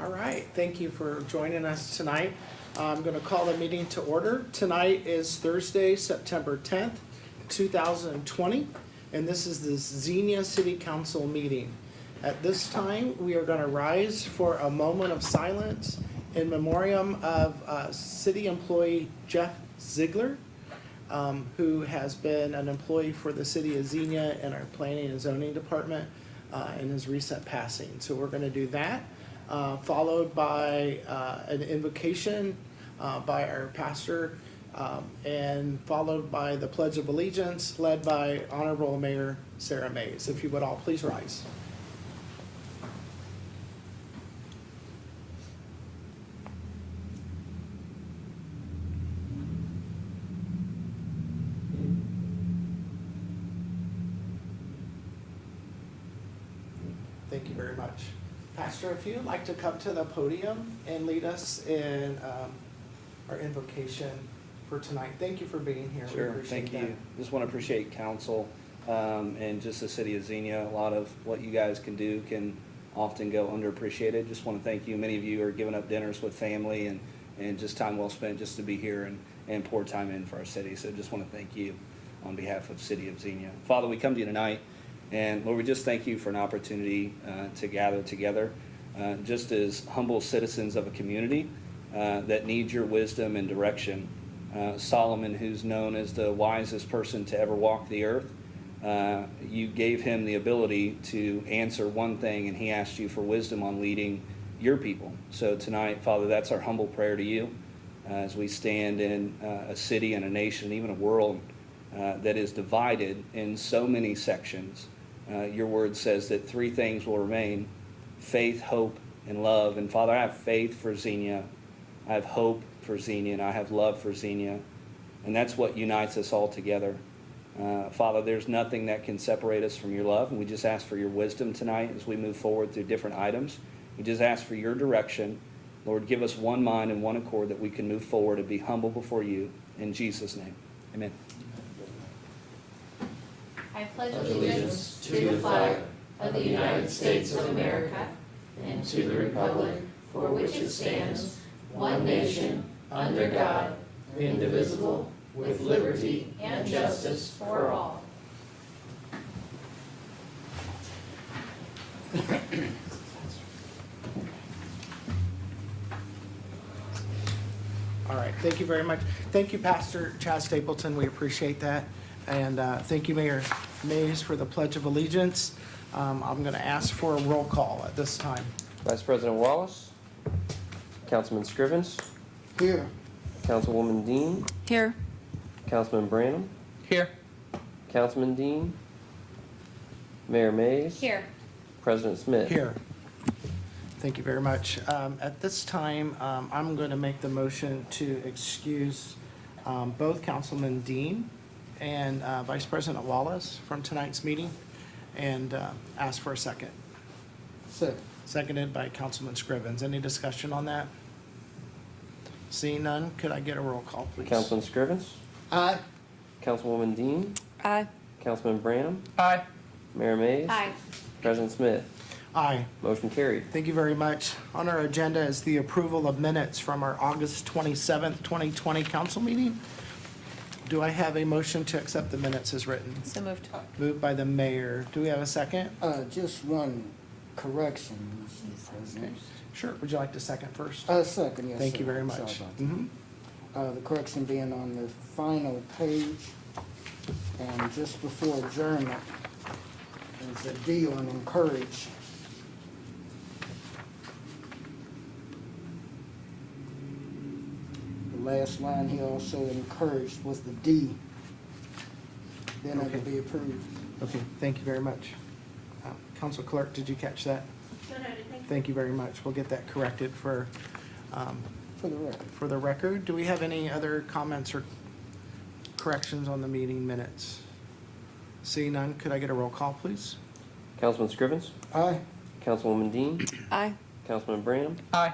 All right, thank you for joining us tonight. I'm going to call the meeting to order. Tonight is Thursday, September 10th, 2020, and this is the Xenia City Council meeting. At this time, we are going to rise for a moment of silence in memoriam of city employee Jeff Ziegler, who has been an employee for the city of Xenia in our planning and zoning department in his recent passing. So we're going to do that. Followed by an invocation by our pastor, and followed by the Pledge of Allegiance led by Honorable Mayor Sarah Mays. If you would all please rise. Thank you very much. Pastor, if you'd like to come to the podium and lead us in our invocation for tonight. Thank you for being here. Sure, thank you. Just want to appreciate council and just the city of Xenia. A lot of what you guys can do can often go underappreciated. Just want to thank you. Many of you are giving up dinners with family and just time well spent just to be here and pour time in for our city. So just want to thank you on behalf of city of Xenia. Father, we come to you tonight. And Lord, we just thank you for an opportunity to gather together just as humble citizens of a community that needs your wisdom and direction. Solomon, who's known as the wisest person to ever walk the earth, you gave him the ability to answer one thing, and he asked you for wisdom on leading your people. So tonight, Father, that's our humble prayer to you as we stand in a city and a nation, even a world that is divided in so many sections. Your word says that three things will remain: faith, hope, and love. And Father, I have faith for Xenia, I have hope for Xenia, and I have love for Xenia. And that's what unites us all together. Father, there's nothing that can separate us from your love. And we just ask for your wisdom tonight as we move forward through different items. We just ask for your direction. Lord, give us one mind and one accord that we can move forward and be humble before you. In Jesus' name, amen. I pledge allegiance to the flag of the United States of America and to the republic for which it stands, one nation, under God, indivisible, with liberty and justice for all. All right, thank you very much. Thank you, Pastor Chad Stapleton. We appreciate that. And thank you, Mayor Mays, for the Pledge of Allegiance. I'm going to ask for a roll call at this time. Vice President Wallace. Councilman Scrivens. Here. Councilwoman Dean. Here. Councilman Branham. Here. Councilman Dean. Mayor Mays. Here. President Smith. Here. Thank you very much. At this time, I'm going to make the motion to excuse both Councilman Dean and Vice President Wallace from tonight's meeting, and ask for a second. Seconded by Councilman Scrivens. Any discussion on that? Seeing none, could I get a roll call, please? Councilman Scrivens. Aye. Councilwoman Dean. Aye. Councilman Branham. Aye. Mayor Mays. Aye. President Smith. Aye. Motion carried. Thank you very much. On our agenda is the approval of minutes from our August 27th, 2020 council meeting. Do I have a motion to accept the minutes as written? So moved. Moved by the mayor. Do we have a second? Just one correction, Mr. President. Sure. Would you like to second first? Second, yes, Thank sir. you very Sorry much. about that. Mhm. The correction being on the final page, and just before adjournment, there's a D on encourage. The last line here also encouraged was the D. Then it Okay. will be approved. Okay, thank you very much. Council Clerk, did you catch that? Thank you very much. We'll get that corrected for For the record. for the record. Do we have any other comments or corrections on the meeting minutes? Seeing none, could I get a roll call, please? Councilman Scrivens. Aye. Councilwoman Dean. Aye. Councilman Branham. Aye.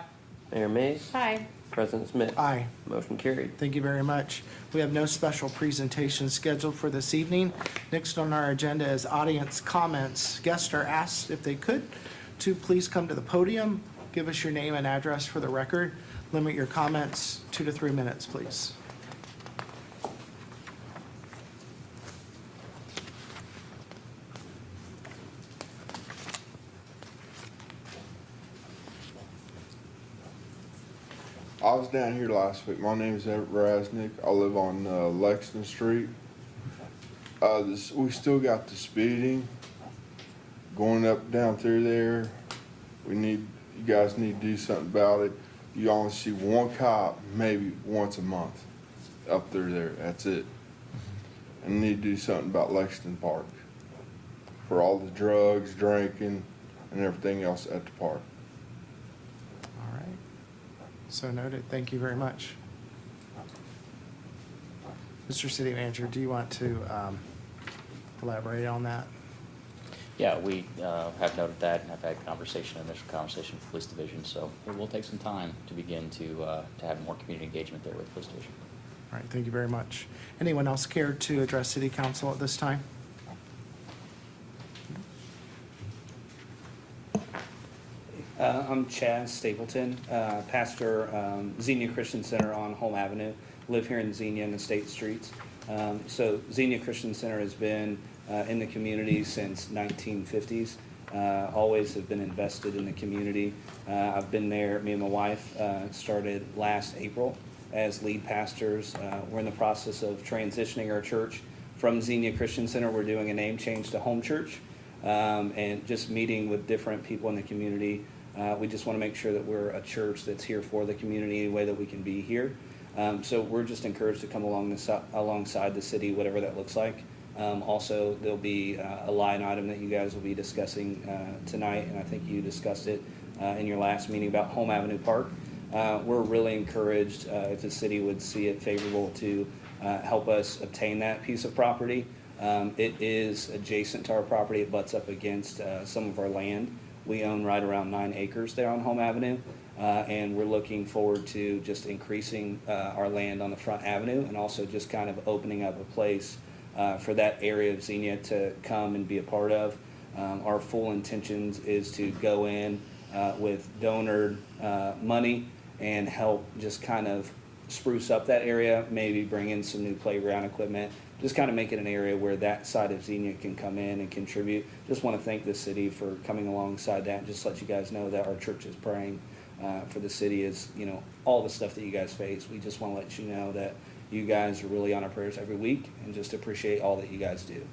Mayor Mays. Aye. President Smith. Aye. Motion carried. Thank you very much. We have no special presentations scheduled for this evening. Next on our agenda is audience comments. Guests are asked if they could to please come to the podium give us your name and address for the record. Limit your comments 2 to 3 minutes, please. I was down here last week. My name is Everett Rasnick. I live on Lexington Street. We still got the speeding going up down through there. You guys need to do something about it. You only see one cop maybe once a month up through there. That's it. And you need to do something about Lexington Park for all the drugs, drinking, and everything else at the park. All right. So noted. Thank you very much. Mr. City Manager, do you want to elaborate on that? Yeah, we have noted that and have had initial conversation with the police division, so it will take some time to begin to have more community engagement there with the police division. All right, thank you very much. Anyone else care to address City Council at this time? I'm Chaz Stapleton, pastor, Xenia Christian Center on Home Avenue. Live here in Xenia in the State Streets. So Xenia Christian Center has been in the community since 1950s. Always have been invested in the community. I've been there, me and my wife started last April as lead pastors. We're in the process of transitioning our church from Xenia Christian Center. We're doing a name change to Home Church and just meeting with different people in the community. We just want to make sure that we're a church that's here for the community any way that we can be here. So we're just encouraged to come alongside the city, whatever that looks like. Also, there'll be a line item that you guys will be discussing tonight, and I think you discussed it in your last meeting about Home Avenue Park. We're really encouraged if the city would see it favorable to help us obtain that piece of property. It is adjacent to our property. It butts up against some of our land. We own right around 9 acres there on Home Avenue, and we're looking forward to just increasing our land on the front avenue and also just kind of opening up a place for that area of Xenia to come and be a part of. Our full intentions is to go in with donor money and help just kind of spruce up that area, maybe bring in some new playground equipment, just kind of make it an area where that side of Xenia can come in and contribute. Just want to thank the city for coming alongside that and just let you guys know that our church is praying for the city as, all the stuff that you guys face. We just want to let you know that you guys are really on our prayers every week and just appreciate all that you guys do.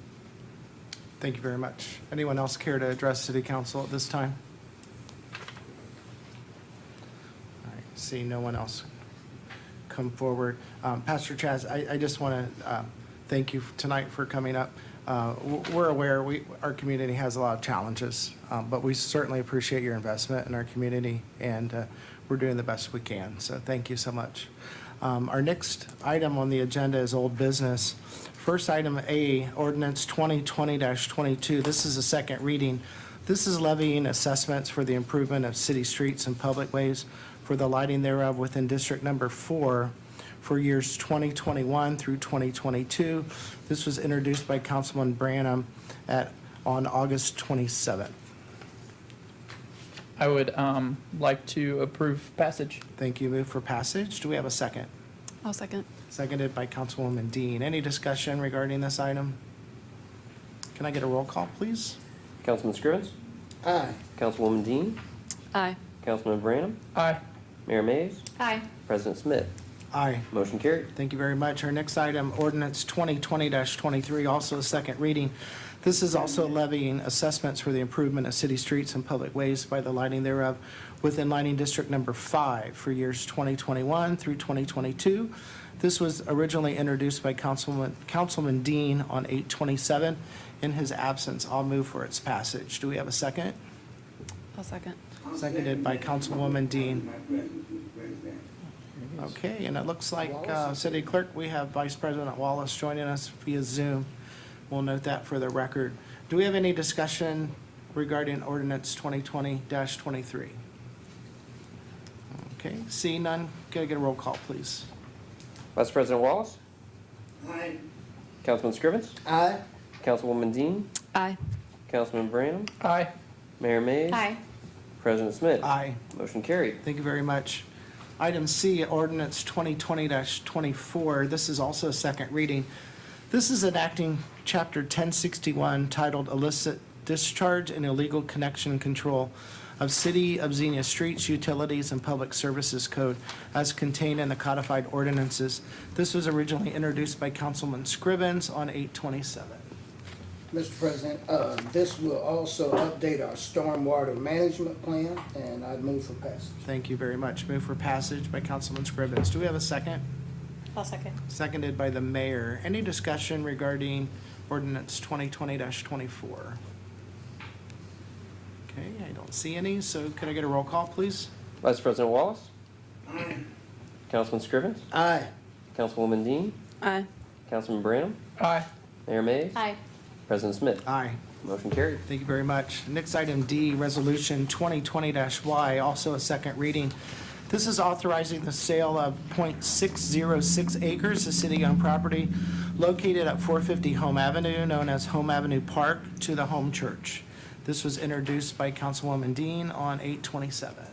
Thank you very much. Anyone else care to address City Council at this time? All right, seeing no one else come forward. Pastor Chaz, I just want to thank you tonight for coming up. We're aware our community has a lot of challenges, but we certainly appreciate your investment in our community, and we're doing the best we can. So thank you so much. Our next item on the agenda is old business. First item A, ordinance 2020-22. This is a second reading. This is levying assessments for the improvement of city streets and public ways for the lighting thereof within District Number 4 for years 2021 through 2022. This was introduced by Councilman Branham on August 27th. I would like to approve passage. Thank you. Move for passage. Do we have a second? I'll second. Seconded by Councilwoman Dean. Any discussion regarding this item? Can I get a roll call, please? Councilman Scrivens? Aye. Councilwoman Dean? Aye. Councilman Branham? Aye. Mayor Mays? Aye. President Smith? Aye. Motion carried. Thank you very much. Our next item, ordinance 2020-23, also a second reading. This is also levying assessments for the improvement of city streets and public ways by the lighting thereof within lighting District Number 5 for years 2021 through 2022. This was originally introduced by Councilman Dean on 8/27. In his absence, I'll move for its passage. Do we have a second? I'll second. Seconded by Councilwoman Dean. Okay, and it looks like, City Clerk, we have Vice President Wallace joining us via Zoom. We'll note that for the record. Do we have any discussion regarding ordinance 2020-23? Okay, seeing none, can I get a roll call, please? Vice President Wallace? Aye. Councilman Scrivens? Aye. Councilwoman Dean? Aye. Councilman Branham? Aye. Mayor Mays? Aye. President Smith. Aye. Motion carried. Thank you very much. Item C, ordinance 2020-24. This is also a second reading. This is enacting Chapter 1061 titled Illicit Discharge and Illegal Connection Control of City of Xenia Streets, Utilities, and Public Services Code as contained in the codified ordinances. This was originally introduced by Councilman Scrivens on 8/27. Mr. President, this will also update our stormwater management plan, and I'd move for passage. Thank you very much. Move for passage by Councilman Scrivens. Do we have a second? I'll second. Seconded by the mayor. Any discussion regarding ordinance 2020-24? Okay, I don't see any, so could I get a roll call, please? Vice President Wallace. Councilman Scrivens. Aye. Councilwoman Dean. Aye. Councilman Branham. Aye. Mayor Mays. Aye. President Smith. Aye. Motion carried. Thank you very much. Next item D, resolution 2020-Y, also a second reading. This is authorizing the sale of .606 acres of city-owned property located at 450 Home Avenue, known as Home Avenue Park, to the Home Church. This was introduced by Councilwoman Dean on 8/27.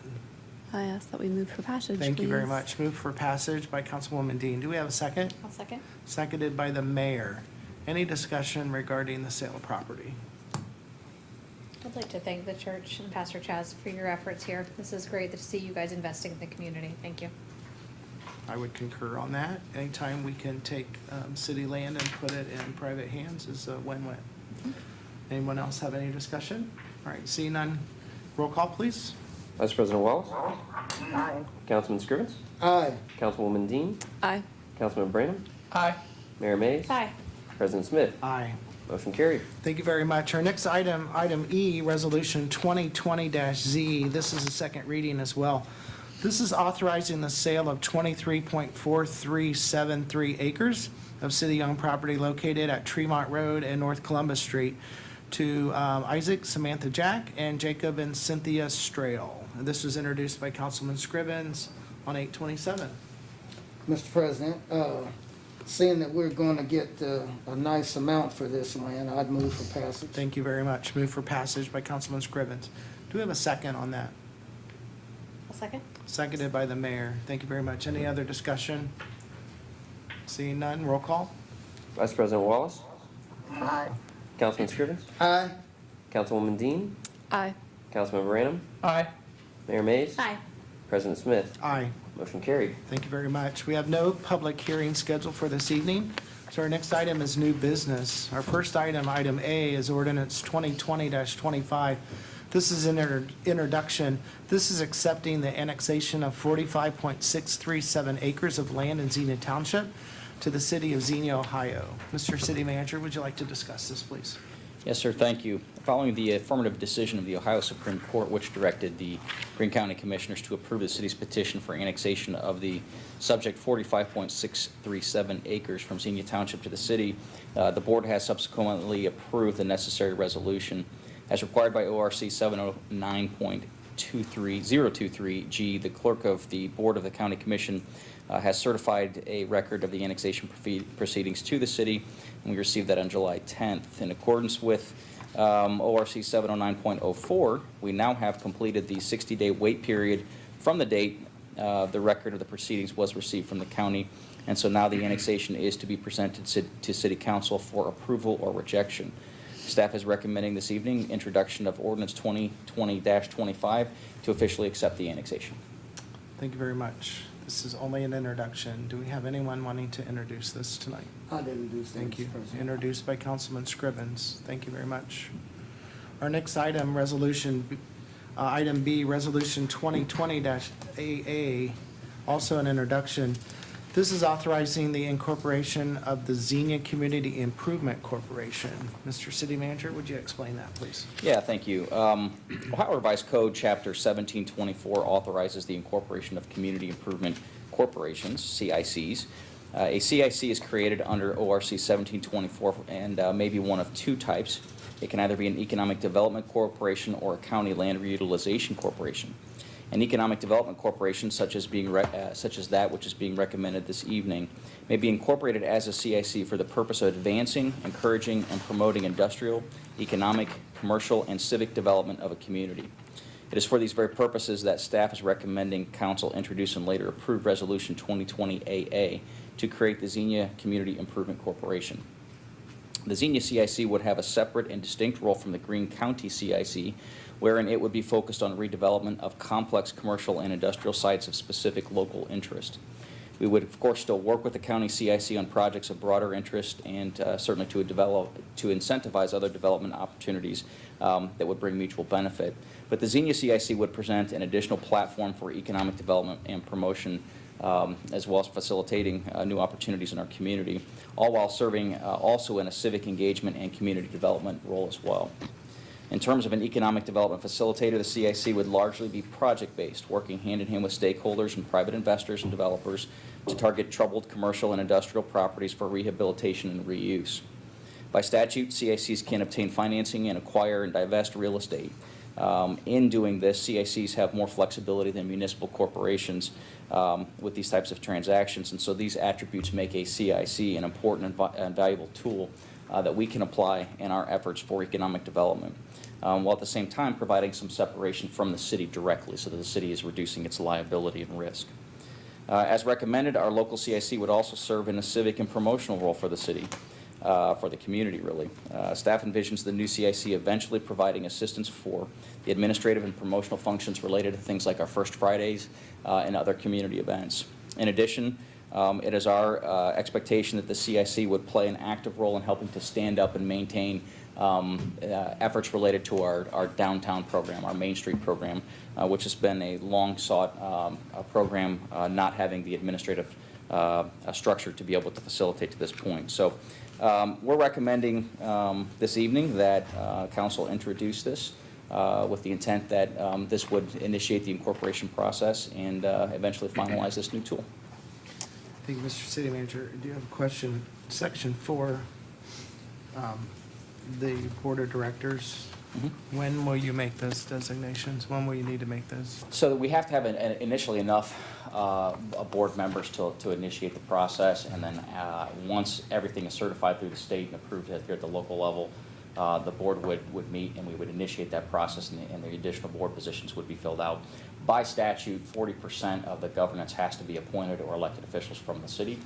I ask that we move for passage, Thank you very please. much. Move for passage by Councilwoman Dean. Do we have a second? I'll second. Seconded by the mayor. Any discussion regarding the sale of property? I'd like to thank the church and Pastor Chaz for your efforts here. This is great to see you guys investing in the community. Thank you. I would concur on that. Anytime we can take city land and put it in private hands is a win-win. Anyone else have any discussion? All right, seeing none, roll call, please. Vice President Wallace. Aye. Councilman Scrivens. Aye. Councilwoman Dean. Aye. Councilman Branham. Aye. Mayor Mays. Hi. President Smith. Aye. Motion carried. Thank you very much. Our next item, item E, resolution 2020-Z. This is a second reading as well. This is authorizing the sale of 23.4373 acres of city-owned property located at Tremont Road and North Columbus Street to Isaac, Samantha Jack, and Jacob and Cynthia Strail. And this was introduced by Councilman Scrivens on 8/27. Mr. President, seeing that we're going to get a nice amount for this land, I'd move for passage. Thank you very much. Move for passage by Councilman Scrivens. Do we have a second on that? A second? Seconded by the mayor. Thank you very much. Any other discussion? Seeing none, roll call. Vice President Wallace. Aye. Councilman Scrivens. Aye. Councilwoman Dean. Aye. Councilman Branham. Aye. Mayor Mays. Hi. President Smith. Aye. Motion carried. Thank you very much. We have no public hearing scheduled for this evening, so our next item is new business. Our first item, item A, is ordinance 2020-25. This is an introduction. This is accepting the annexation of 45.637 acres of land in Xenia Township to the city of Xenia, Ohio. Mr. City Manager, would you like to discuss this, please? Yes, sir, thank you. Following the affirmative decision of the Ohio Supreme Court, which directed the Greene County Commissioners to approve the city's petition for annexation of the subject 45.637 acres from Xenia Township to the city, the board has subsequently approved the necessary resolution. As required by ORC 709.23023G, the clerk of the Board of the County Commission has certified a record of the annexation proceedings to the city, and we received that on July 10th. In accordance with ORC 709.04, we now have completed the 60-day wait period from the date the record of the proceedings was received from the county, and so now the annexation is to be presented to City Council for approval or rejection. Staff is recommending this evening introduction of ordinance 2020-25 to officially accept the annexation. Thank you very much. This is only an introduction. Do we have anyone wanting to introduce this tonight? I'd introduce this, Thank you. Mr. President. Introduced by Councilman Scrivens. Thank you very much. Our next item, resolution, item B, resolution 2020-AA, also an introduction. This is authorizing the incorporation of the Xenia Community Improvement Corporation. Mr. City Manager, would you explain that, please? Yeah, thank you. Ohio Revised Code, Chapter 1724, authorizes the incorporation of community improvement corporations, CICs. A CIC is created under ORC 1724 and may be one of two types. It can either be an economic development corporation or a county land reutilization corporation. An economic development corporation, such as that which is being recommended this evening, may be incorporated as a CIC for the purpose of advancing, encouraging, and promoting industrial, economic, commercial, and civic development of a community. It is for these very purposes that staff is recommending council introduce and later approve Resolution 2020 AA to create the Xenia Community Improvement Corporation. The Xenia CIC would have a separate and distinct role from the Greene County CIC, wherein it would be focused on redevelopment of complex commercial and industrial sites of specific local interest. We would, of course, still work with the county CIC on projects of broader interest and certainly to incentivize other development opportunities that would bring mutual benefit. But the Xenia CIC would present an additional platform for economic development and promotion, as well as facilitating new opportunities in our community, all while serving also in a civic engagement and community development role as well. In terms of an economic development facilitator, the CIC would largely be project-based, working hand-in-hand with stakeholders and private investors and developers to target troubled commercial and industrial properties for rehabilitation and reuse. By statute, CICs can obtain financing and acquire and divest real estate. In doing this, CICs have more flexibility than municipal corporations with these types of transactions, and so these attributes make a CIC an important and valuable tool that we can apply in our efforts for economic development, while at the same time providing some separation from the city directly so that the city is reducing its liability and risk. As recommended, our local CIC would also serve in a civic and promotional role for the city, for the community really. Staff envisions the new CIC eventually providing assistance for the administrative and promotional functions related to things like our First Fridays and other community events. In addition, it is our expectation that the CIC would play an active role in helping to stand up and maintain efforts related to our downtown program, our Main Street program, which has been a long-sought program, not having the administrative structure to be able to facilitate to this point. So we're recommending this evening that council introduce this with the intent that this would initiate the incorporation process and eventually finalize this new tool. Thank you, Mr. City Manager. Do you have a question? Section 4, the Board of Directors. Mm-hmm. When will you make those designations? When will you need to make those? So we have to have initially enough board members to initiate the process, and then once everything is certified through the state and approved here at the local level, the board would meet and we would initiate that process, and the additional board positions would be filled out. By statute, 40% of the governance has to be appointed or elected officials from the city,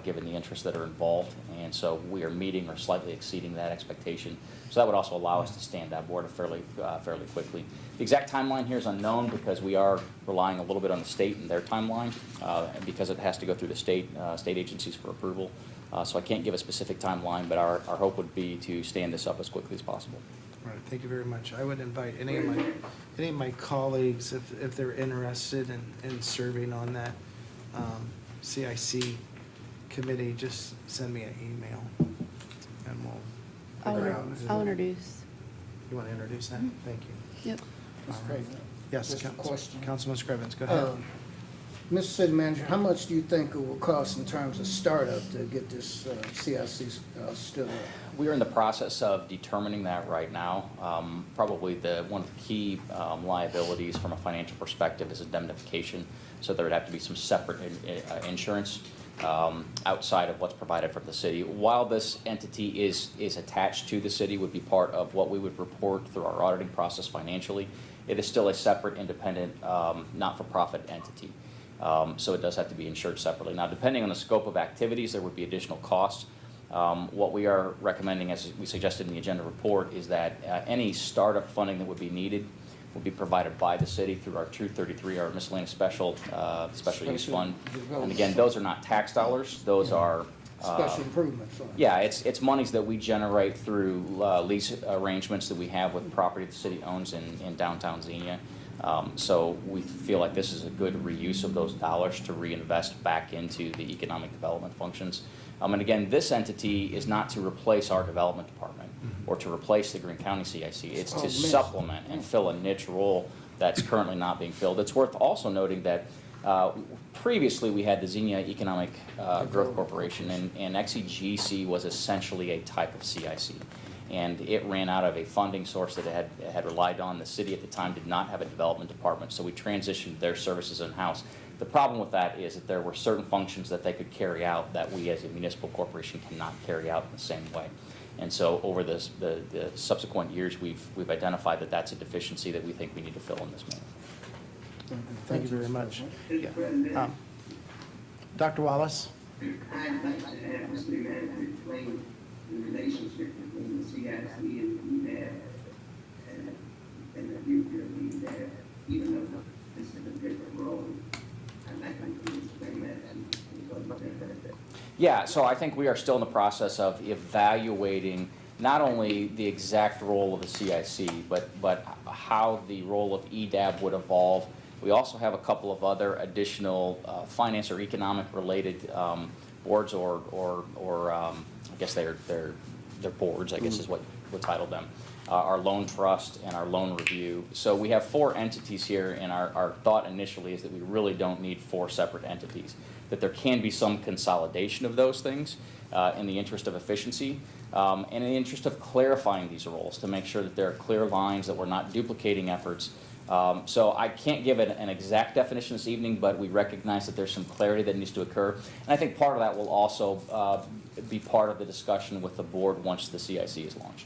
given the interests that are involved, and so we are meeting or slightly exceeding that expectation. So that would also allow us to stand that board fairly quickly. The exact timeline here is unknown because we are relying a little bit on the state and their timeline, and because it has to go through the state agencies for approval. So I can't give a specific timeline, but our hope would be to stand this up as quickly as possible. All right, thank you very much. I would invite any of my colleagues, if they're interested in serving on that CIC committee, just send me an email and we'll figure out. I'll introduce. You want to introduce that? Thank you. Yep. Mr. President. Yes, Just a question. Councilman Scrivens, go ahead. Mr. City Manager, how much do you think it will cost in terms of startup to get this CIC stood up? We are in the process of determining that right now. Probably one of the key liabilities from a financial perspective is indemnification, so there would have to be some separate insurance outside of what's provided from the city. While this entity is attached to the city, would be part of what we would report through our auditing process financially, it is still a separate, independent, not-for-profit entity. So it does have to be insured separately. Now, depending on the scope of activities, there would be additional costs. What we are recommending, as we suggested in the agenda report, is that any startup funding that would be needed will be provided by the city through our 233, our miscellaneous special use fund. And again, those are not tax dollars; those are Special improvement fund. yeah, it's monies that we generate through lease arrangements that we have with property the city owns in downtown Xenia. So we feel like this is a good reuse of those dollars to reinvest back into the economic development functions. And again, this entity is not to replace our development department or to replace the Greene County CIC. It's to supplement and fill a niche role that's currently not being filled. It's worth also noting that previously we had the Xenia Economic Growth Corporation, and XEGC was essentially a type of CIC. And it ran out of a funding source that it had relied on. The city at the time did not have a development department, so we transitioned their services in-house. The problem with that is that there were certain functions that they could carry out that we as a municipal corporation cannot carry out in the same way. And so over the subsequent years, we've identified that that's a deficiency that we think we need to fill in this manner. Thank you very much. Yeah. Dr. Wallace? I'd like to have Mr. Manager explain the relationship between the CIC and EDAB and the future of EDAB, even though this is a different role. I'd like him to explain that and what you think about that. Yeah, so I think we are still in the process of evaluating not only the exact role of the CIC, but how the role of EDAB would evolve. We also have a couple of other additional finance or economic related boards or I guess they're boards, I guess is what we'll title them. Our loan trust and our loan review. So we have 4 entities here, and our thought initially is that we really don't need 4 separate entities, that there can be some consolidation of those things in the interest of efficiency and in the interest of clarifying these roles to make sure that there are clear lines, that we're not duplicating efforts. So I can't give it an exact definition this evening, but we recognize that there's some clarity that needs to occur. And I think part of that will also be part of the discussion with the board once the CIC is launched.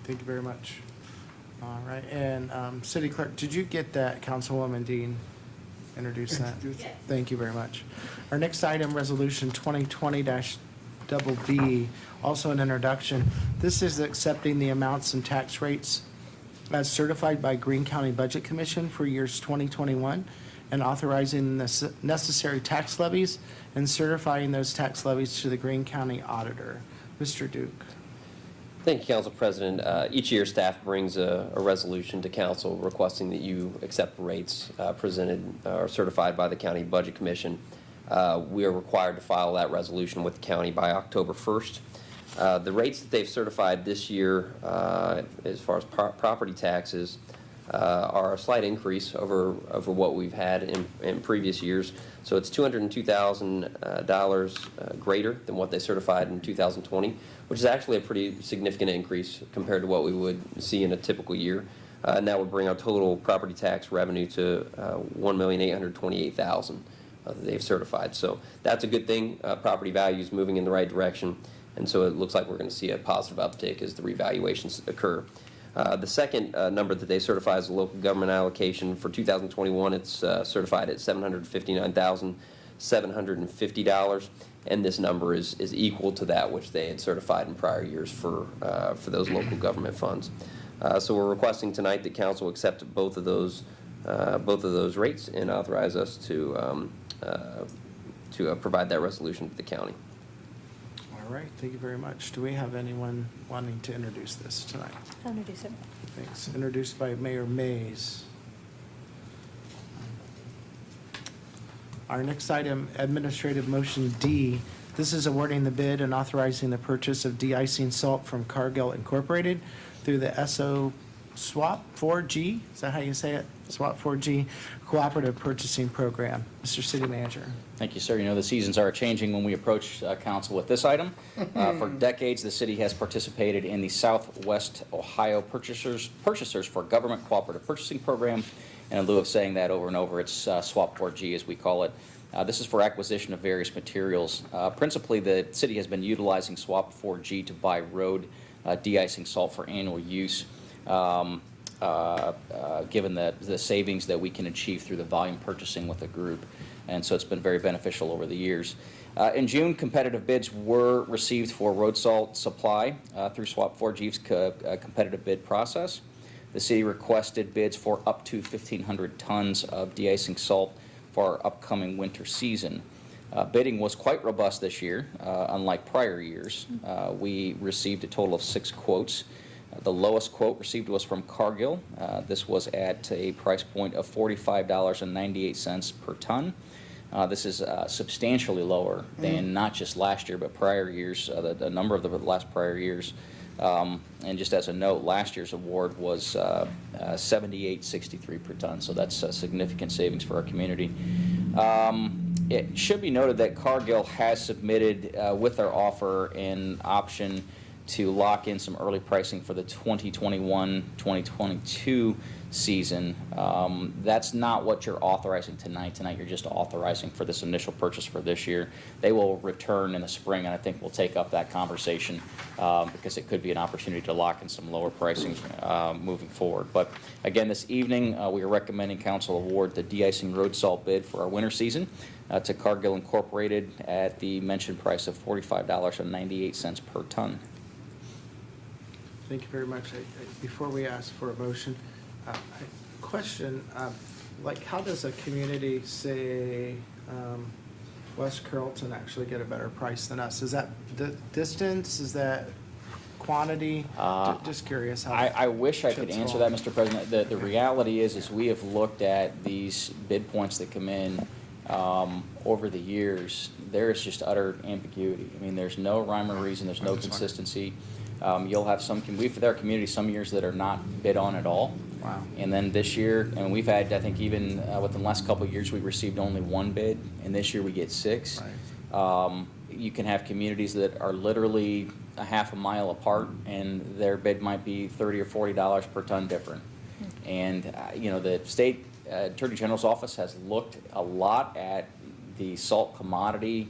Thank you very much. All right, and City Clerk, did you get that, Councilwoman Dean? Introduce that? Yes. Thank you very much. Our next item, Resolution 2020-BB, also an introduction. This is accepting the amounts and tax rates as certified by Greene County Budget Commission for years 2021 and authorizing the necessary tax levies and certifying those tax levies to the Greene County Auditor. Mr. Duke. Thank you, Council President. Each year, staff brings a resolution to council requesting that you accept rates presented or certified by the County Budget Commission. We are required to file that resolution with the county by October 1st. The rates that they've certified this year, as far as property taxes, are a slight increase over what we've had in previous years. So it's $202,000 greater than what they certified in 2020, which is actually a pretty significant increase compared to what we would see in a typical year. And that would bring our total property tax revenue to $1,828,000 that they've certified. So that's a good thing. Property values moving in the right direction. And so it looks like we're going to see a positive uptick as the revaluations occur. The second number that they certify is the local government allocation for 2021. It's certified at $759,750, and this number is equal to that which they had certified in prior years for those local government funds. So we're requesting tonight that council accept both of those rates and authorize us to provide that resolution to the county. All right, thank you very much. Do we have anyone wanting to introduce this tonight? I'll introduce it. Thanks. Introduced by Mayor Mays. Our next item, Administrative Motion D. This is awarding the bid and authorizing the purchase of de-icing salt from Cargill Incorporated through the SWAP 4G, is that how you say it? SWAP 4G Cooperative Purchasing Program. Mr. City Manager. Thank you, sir. You know, the seasons are changing when we approach council with this item. For decades, the city has participated in the Southwest Ohio Purchasers for Government Cooperative Purchasing Program. And in lieu of saying that over and over, it's SWAP 4G as we call it. This is for acquisition of various materials. Principally, the city has been utilizing SWAP 4G to buy road de-icing salt for annual use. Given the savings that we can achieve through the volume purchasing with a group. And so it's been very beneficial over the years. In June, competitive bids were received for road salt supply through SWAP 4G's competitive bid process. The city requested bids for up to 1,500 tons of de-icing salt for our upcoming winter season. Bidding was quite robust this year, unlike prior years. We received a total of 6 quotes. The lowest quote received was from Cargill. This was at a price point of $45.98 per ton. This is substantially lower than not just last year, but prior years, the number of the last prior years. And just as a note, last year's award was $78.63 per ton, so that's a significant savings for our community. It should be noted that Cargill has submitted with their offer an option to lock in some early pricing for the 2021-2022 season. That's not what you're authorizing tonight. Tonight, you're just authorizing for this initial purchase for this year. They will return in the spring, and I think we'll take up that conversation because it could be an opportunity to lock in some lower pricing moving forward. But again, this evening, we are recommending council award the de-icing road salt bid for our winter season to Cargill Incorporated at the mentioned price of $45.98 per ton. Thank you very much. Before we ask for a motion, question, like how does a community, say, West Carrollton actually get a better price than us? Is that the distance? Is that quantity? Just curious how. I wish I could chips answer fall. that, Mr. President. The reality is we have looked at these bid points that come in over the years. There is just utter ambiguity. I mean, there's no rhyme or reason. There's no consistency. You'll have there are communities some years that are not bid on at all. Wow. And then this year, and we've had, I think even within the last couple of years, we received only one bid, and this year we get 6. Right. You can have communities that are literally a half a mile apart, and their bid might be $30 or $40 per ton different. And the state Attorney General's office has looked a lot at the salt commodity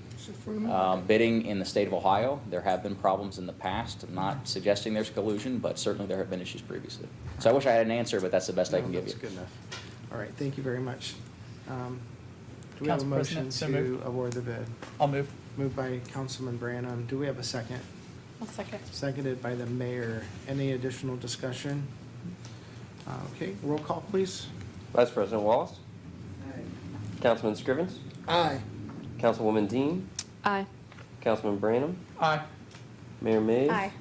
bidding in the state of Ohio. There have been problems in the past. I'm not suggesting there's collusion, but certainly there have been issues previously. So I wish I had an answer, but that's the best I can give you. That's good enough. All right, thank you very much. Do we have a Council motion President, so to moved. award the bid? I'll move. Moved by Councilman Branham. Do we have a second? I'll second. Seconded by the mayor. Any additional discussion? Okay, roll call, please. Vice President Wallace, Aye. Councilman Scrivens, Aye. Councilwoman Dean, Aye. Councilman Branham, Aye. Mayor Mays. Aye.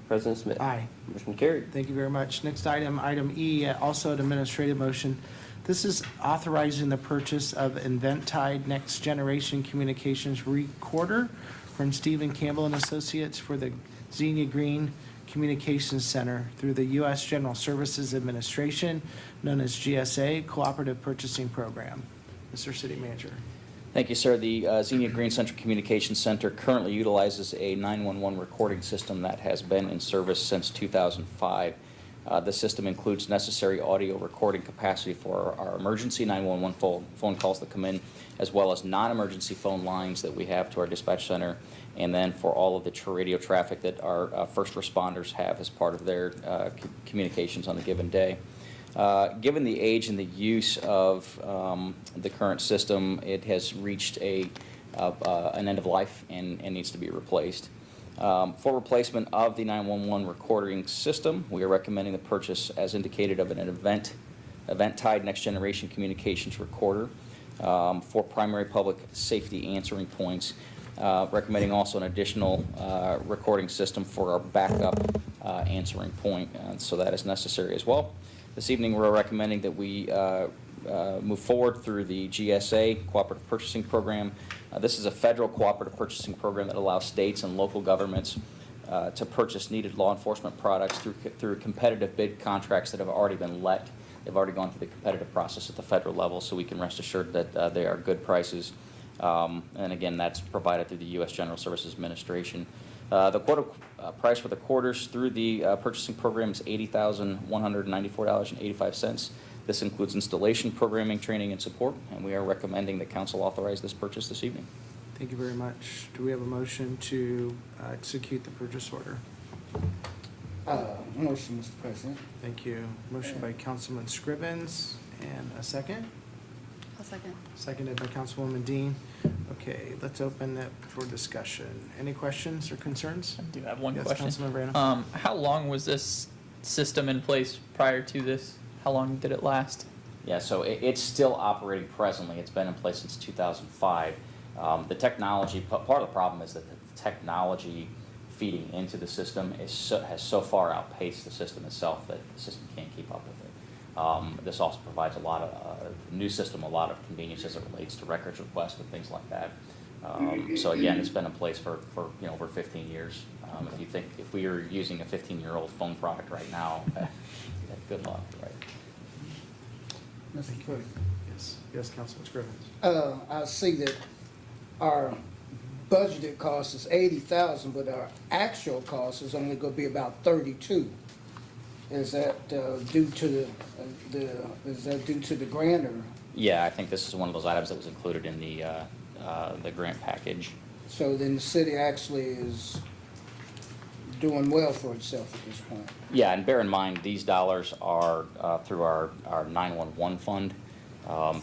President Smith. Aye. Motion carried. Thank you very much. Next item, item E, also an administrative motion. This is authorizing the purchase of InventTide Next Generation Communications Recorder from Stephen Campbell and Associates for the Xenia Green Communications Center through the U.S. General Services Administration, known as GSA, Cooperative Purchasing Program. Mr. City Manager. Thank you, sir. The Xenia Green Central Communications Center currently utilizes a 911 recording system that has been in service since 2005. The system includes necessary audio recording capacity for our emergency 911 phone calls that come in, as well as non-emergency phone lines that we have to our dispatch center, and then for all of the radio traffic that our first responders have as part of their communications on a given day. Given the age and the use of the current system, it has reached an end of life and needs to be replaced. For replacement of the 911 recording system, we are recommending the purchase, as indicated, of an InventTide Next Generation Communications Recorder for primary public safety answering points. Recommending also an additional recording system for our backup answering point, so that is necessary as well. This evening, we're recommending that we move forward through the GSA Cooperative Purchasing Program. This is a federal cooperative purchasing program that allows states and local governments to purchase needed law enforcement products through competitive bid contracts that have already been let. They've already gone through the competitive process at the federal level, so we can rest assured that they are good prices. And again, that's provided through the U.S. General Services Administration. The quota price for the quarters through the purchasing program is $80,194.85. This includes installation, programming, training, and support, and we are recommending that council authorize this purchase this evening. Thank you very much. Do we have a motion to execute the purchase order? Motion, Mr. President. Thank you. Motion by Councilman Scrivens, and a second? I'll second. Seconded by Councilwoman Dean. Okay, let's open it for discussion. Any questions or concerns? I do have one Yes, question. Councilman Branham. How long was this system in place prior to this? How long did it last? Yeah, so it's still operating presently. It's been in place since 2005. The technology, part of the problem is that the technology feeding into the system has so far outpaced the system itself that the system can't keep up with it. This also provides a lot of new system, a lot of convenience as it relates to records requests and things like that. So again, it's been in place for over 15 years. If we are using a 15-year-old phone product right now, good luck, right? Mr. President. Yes, Councilman Scrivens. I see that our budgeted cost is 80,000, but our actual cost is only gonna be about 32. Is that due to is that due to the grant, or? Yeah, I think this is one of those items that was included in the grant package. So then the city actually is doing well for itself at this point? Yeah, and bear in mind, these dollars are through our 911 fund.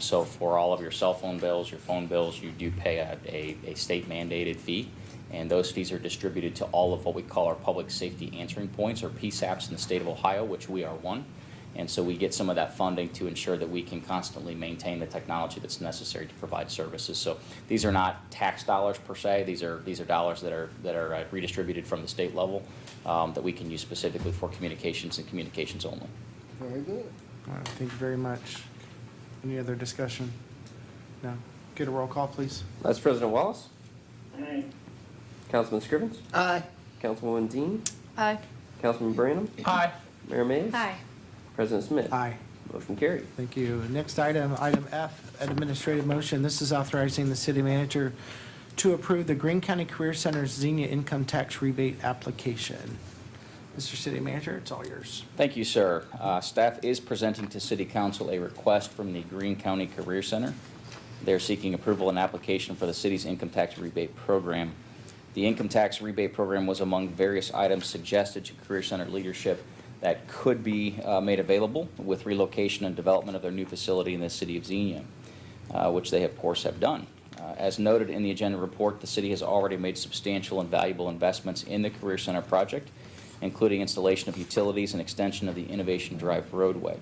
So for all of your cell phone bills, your phone bills, you do pay a state mandated fee. And those fees are distributed to all of what we call our public safety answering points, or PSAPs, in the state of Ohio, which we are one. And so we get some of that funding to ensure that we can constantly maintain the technology that's necessary to provide services. So these are not tax dollars per se. These are dollars that are redistributed from the state level that we can use specifically for communications and communications only. Very good. All right, thank you very much. Any other discussion? No. Get a roll call, please. Vice President Wallace? Aye. Councilman Scrivens? Aye. Councilwoman Dean? Aye. Councilman Branham? Aye. Mayor Mays? Hi. President Smith? Aye. Motion carried. Thank you. Next item, item F, administrative motion. This is authorizing the city manager to approve the Greene County Career Center's Xenia income tax rebate application. Mr. City Manager, it's all yours. Thank you, sir. Staff is presenting to City Council a request from the Greene County Career Center. They're seeking approval and application for the city's income tax rebate program. The income tax rebate program was among various items suggested to Career Center leadership that could be made available with relocation and development of their new facility in the city of Xenia, which they, of course, have done. As noted in the agenda report, the city has already made substantial and valuable investments in the Career Center project, including installation of utilities and extension of the Innovation Drive roadway.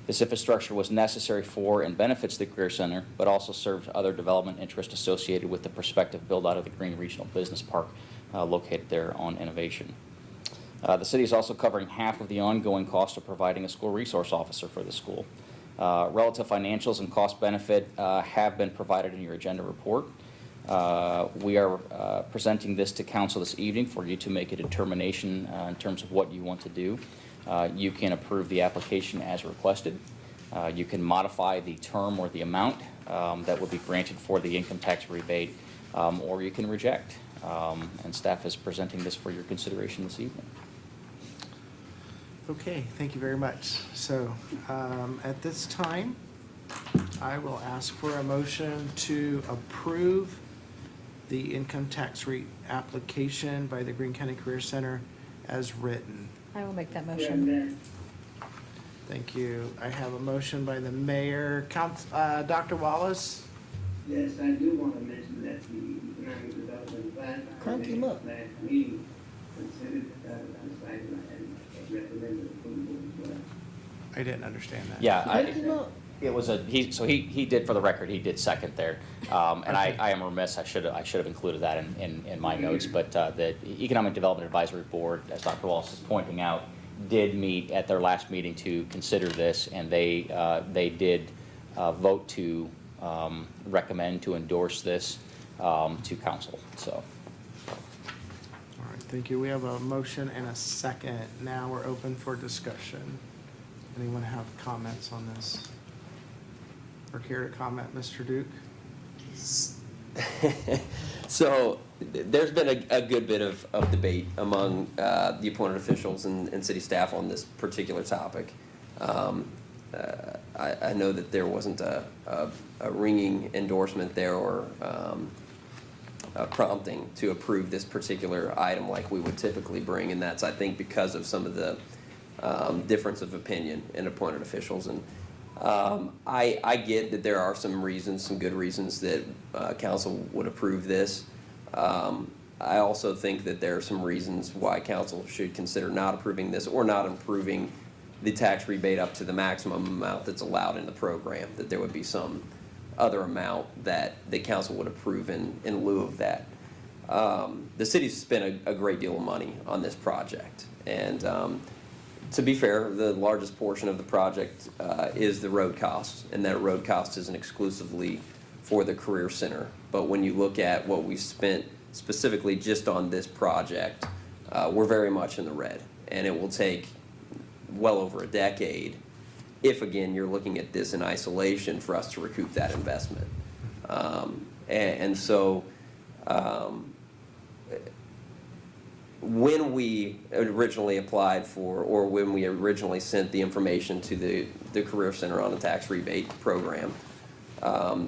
This infrastructure was necessary for and benefits the Career Center, but also serves other development interests associated with the prospective build-out of the Greene Regional Business Park located there on Innovation. The city is also covering half of the ongoing cost of providing a school resource officer for the school. Relative financials and cost benefit have been provided in your agenda report. We are presenting this to council this evening for you to make a determination in terms of what you want to do. You can approve the application as requested. You can modify the term or the amount that would be granted for the income tax rebate, or you can reject. And staff is presenting this for your consideration this evening. Okay, thank you very much. So at this time, I will ask for a motion to approve the income tax rate application by the Greene County Career Center as written. I will make that motion. Thank you. I have a motion by the mayor. Dr. Wallace? Yes, I do want to mention that the Economic Development Advisory Crank him up. last meeting considered this item and recommended approval as well. I didn't understand that. Yeah, it was he did, for the record, he did second there. And I am remiss, I should have included that in my notes, but the Economic Development Advisory Board, as Dr. Wallace is pointing out, did meet at their last meeting to consider this, and they did vote to recommend to endorse this to council, so. All right, thank you. We have a motion and a second. Now we're open for discussion. Anyone have comments on this? Or care to comment, Mr. Duke? So there's been a good bit of debate among the appointed officials and city staff on this particular topic. I know that there wasn't a ringing endorsement there or a prompting to approve this particular item like we would typically bring, and that's, I think, because of some of the difference of opinion in appointed officials. And I get that there are some reasons, some good reasons that council would approve this. I also think that there are some reasons why council should consider not approving this or not approving the tax rebate up to the maximum amount that's allowed in the program, that there would be some other amount that the council would approve in lieu of that. The city's spent a great deal of money on this project, and to be fair, the largest portion of the project is the road cost, and that road cost isn't exclusively for the Career Center. But when you look at what we spent specifically just on this project, we're very much in the red, and it will take well over a decade if, again, you're looking at this in isolation for us to recoup that investment. And so When we originally applied for, or when we originally sent the information to the Career Center on the tax rebate program,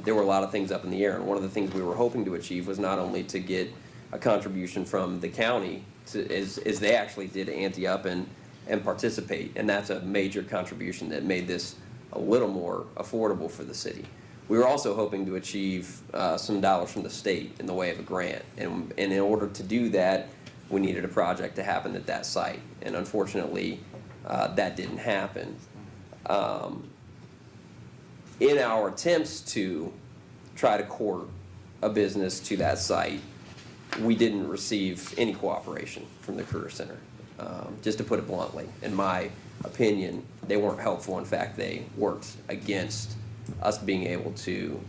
there were a lot of things up in the air. And one of the things we were hoping to achieve was not only to get a contribution from the county, as they actually did ante up and participate. And that's a major contribution that made this a little more affordable for the city. We were also hoping to achieve some dollars from the state in the way of a grant. And in order to do that, we needed a project to happen at that site. And unfortunately, that didn't happen. In our attempts to try to court a business to that site, we didn't receive any cooperation from the Career Center. Just to put it bluntly, in my opinion, they weren't helpful. In fact, they worked against us being able to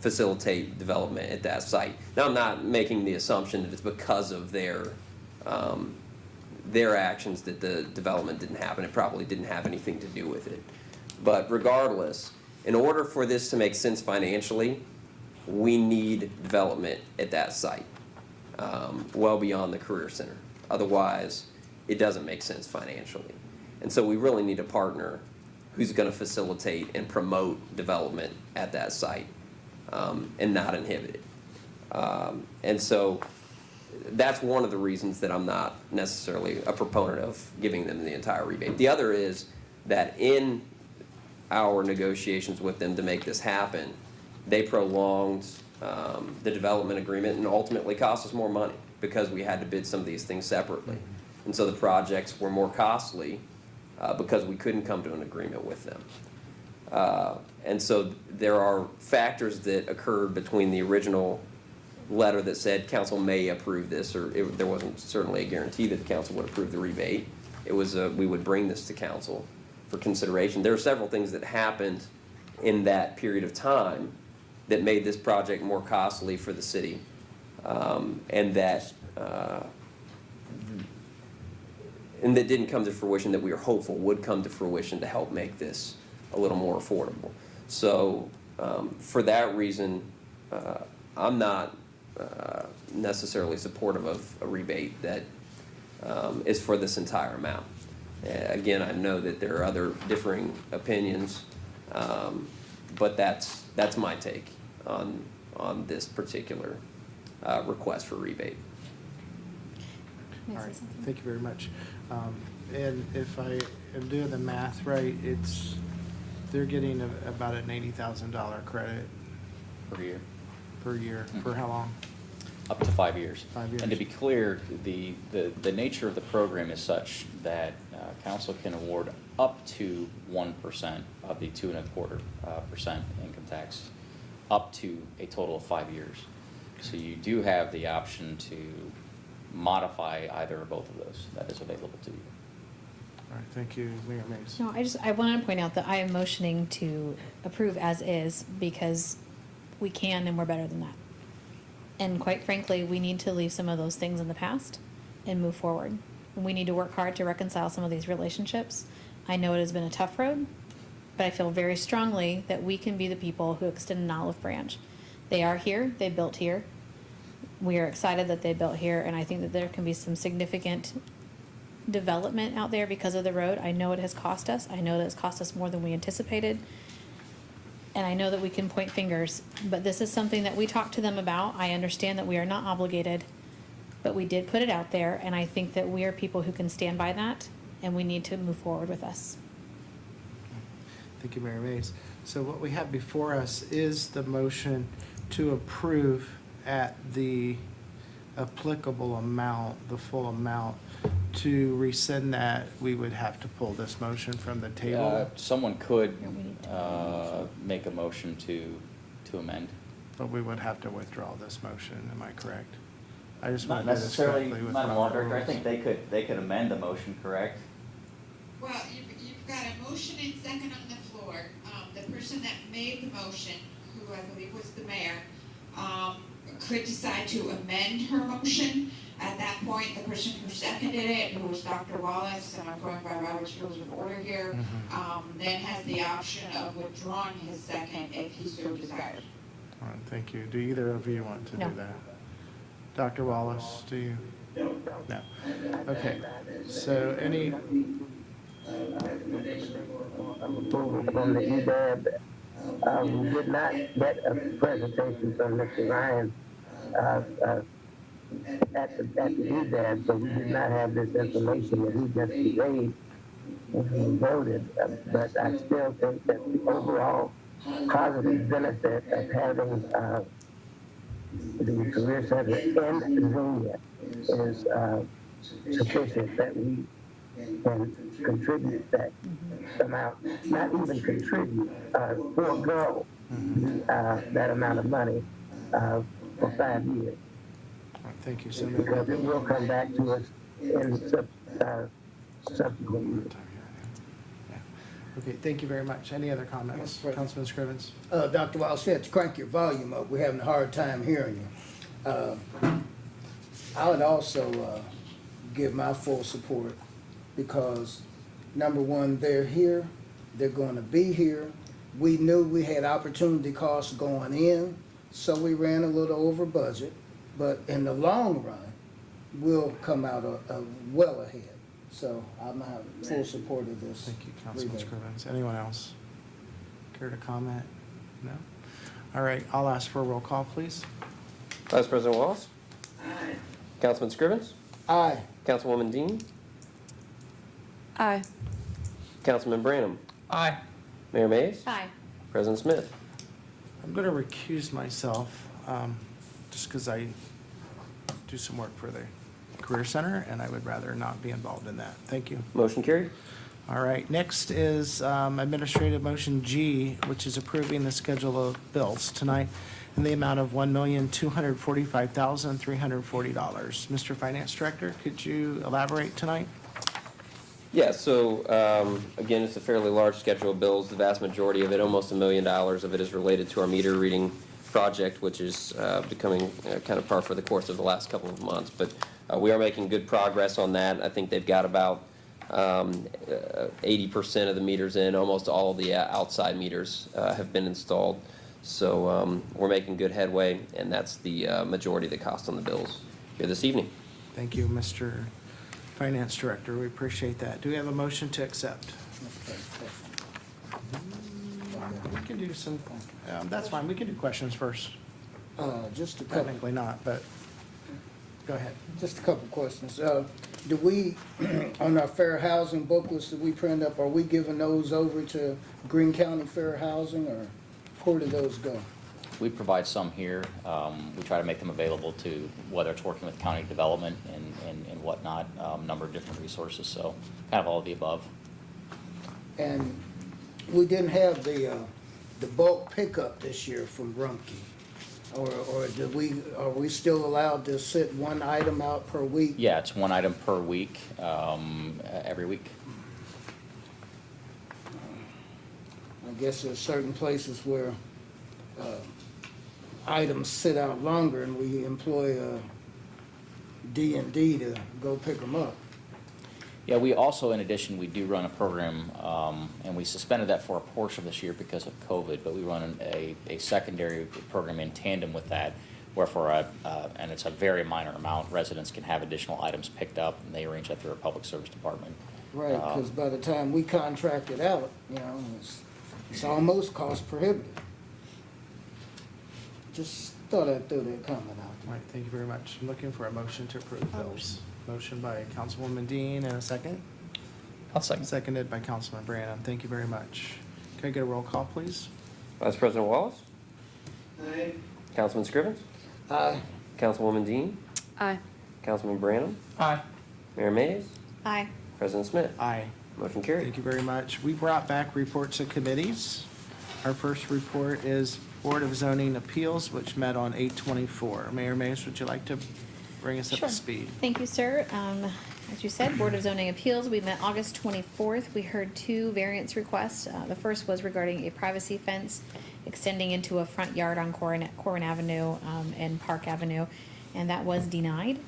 facilitate development at that site. Now, I'm not making the assumption that it's because of their actions that the development didn't happen. It probably didn't have anything to do with it. But regardless, in order for this to make sense financially, we need development at that site, well beyond the Career Center. Otherwise, it doesn't make sense financially. And so we really need a partner who's going to facilitate and promote development at that site, and not inhibit it. And so that's one of the reasons that I'm not necessarily a proponent of giving them the entire rebate. The other is that in our negotiations with them to make this happen, they prolonged the development agreement and ultimately cost us more money because we had to bid some of these things separately. And so the projects were more costly because we couldn't come to an agreement with them. And so there are factors that occurred between the original letter that said council may approve this, or there wasn't certainly a guarantee that the council would approve the rebate. It was we would bring this to council for consideration. There are several things that happened in that period of time that made this project more costly for the city, and that didn't come to fruition that we were hopeful would come to fruition to help make this a little more affordable. So for that reason, I'm not necessarily supportive of a rebate that is for this entire amount. Again, I know that there are other differing opinions, but that's my take on this particular request for rebate. All right, thank you very much. And if I am doing the math right, they're getting about an $80,000 credit Per year. per year. For how long? Up to 5 years. 5 years. And to be clear, the nature of the program is such that council can award up to 1% of the 2.25% income tax, up to a total of 5 years. So you do have the option to modify either or both of those. That is available to you. All right, thank you, Mayor Mays. No, I wanted to point out that I am motioning to approve as is because we can and we're better than that. And quite frankly, we need to leave some of those things in the past and move forward. We need to work hard to reconcile some of these relationships. I know it has been a tough road, but I feel very strongly that we can be the people who extend an olive branch. They are here, they built here. We are excited that they built here, and I think that there can be some significant development out there because of the road. I know it has cost us. I know that it's cost us more than we anticipated. And I know that we can point fingers, but this is something that we talked to them about. I understand that we are not obligated, but we did put it out there, and I think that we are people who can stand by that, and we need to move forward with us. Thank you, Mayor Mays. So what we have before us is the motion to approve at the applicable amount, the full amount. To rescind that, we would have to pull this motion from the table, Someone could make a motion to amend. but we would have to withdraw this motion. Am I correct? I just Not want to do this necessarily, correctly with Madam Law Robert Director, I rules. think they could amend the motion, correct? Well, you've got a motion and second on the floor. The person that made the motion, who I believe was the mayor, could decide to amend her motion. At that point, the person who seconded it, who was Dr. Wallace, and I'm going by Robert's Rules of Order here, then has the option of withdrawing his second if he so desired. All right, thank you. Do either of you want to No. do that? Dr. Wallace, do you? No. Okay, so any, Approval from the EDAB. We did not get a presentation from Mr. Ryan, at the EDAB, so we did not have this information that he just relayed when we voted. But I still think that the overall positive benefit of having, the Career Center in Xenia is, sufficient that we can contribute that amount, not even contribute, forego that amount of money, for 5 years. all right, thank you, Senator. Because it will come back to us in subsequent years. Yeah. Okay, thank you very much. Any other comments? Mr. President. Councilman Scrivens? Dr. Wallace, you have to crank your volume up. We're having a hard time hearing you. I would also give my full support because, number one, they're here, they're going to be here. We knew we had opportunity costs going in, so we ran a little over budget. But in the long run, we'll come out well ahead. So I'm full support of this. Thank you, Councilman rebate. Scrivens. Anyone else care to comment? No? All right, I'll ask for a roll call, please. Vice President Wallace? Councilman Scrivens? Aye. Councilwoman Dean? Aye. Councilman Branham? Aye. Mayor Mays? Aye. President Smith? I'm going to recuse myself just because I do some work for the Career Center, and I would rather not be involved in that. Thank you. Motion carried. All right, next is Administrative Motion G, which is approving the schedule of bills tonight in the amount of $1,245,340. Mr. Finance Director, could you elaborate tonight? Yeah, so, again, it's a fairly large schedule of bills. The vast majority of it, almost $1 million of it, is related to our meter reading project, which is becoming kind of par for the course of the last couple of months. But we are making good progress on that. I think they've got about 80% of the meters in. Almost all of the outside meters have been installed. So we're making good headway, and that's the majority of the cost on the bills here this evening. Thank you, Mr. Finance Director. We appreciate that. Do we have a motion to accept? We can do some, that's fine. We can do questions first. Just a couple. Technically not, but go ahead. Just a couple questions. Do we, on our fair housing booklets that we print up, are we giving those over to Greene County Fair Housing, or where do those go? We provide some here. We try to make them available to, whether it's working with county development and whatnot, number of different resources, so kind of all of the above. And we didn't have the bulk pickup this year from Rumpke, or are we still allowed to sit one item out per week? Yeah, it's one item per week, every week. I guess there's certain places where items sit out longer and we employ D&D to go pick them up. Yeah, we also, in addition, we do run a program, and we suspended that for a portion of this year because of COVID, but we run a secondary program in tandem with that, where and it's a very minor amount, residents can have additional items picked up, and they arrange that through our public service department. Right, because by the time we contract it out, it's almost cost prohibitive. Just thought I'd throw that comment out. All right, thank you very much. I'm looking for a motion to approve bills. Motion by Councilwoman Dean and a second. I'll second. Seconded by Councilman Branham. Thank you very much. Can I get a roll call, please? Vice President Wallace? Aye. Councilman Scrivens? Aye. Councilwoman Dean? Aye. Councilman Branham? Aye. Mayor Mays? Aye. President Smith? Aye. Motion carried. Thank you very much. We brought back reports of committees. Our first report is Board of Zoning Appeals, which met on 8/24. Mayor Mays, would you like to bring us up Sure. to speed? Thank you, sir. As you said, Board of Zoning Appeals, we met August 24th. We heard two variance requests. The first was regarding a privacy fence extending into a front yard on Corwin Avenue and Park Avenue, and that was denied.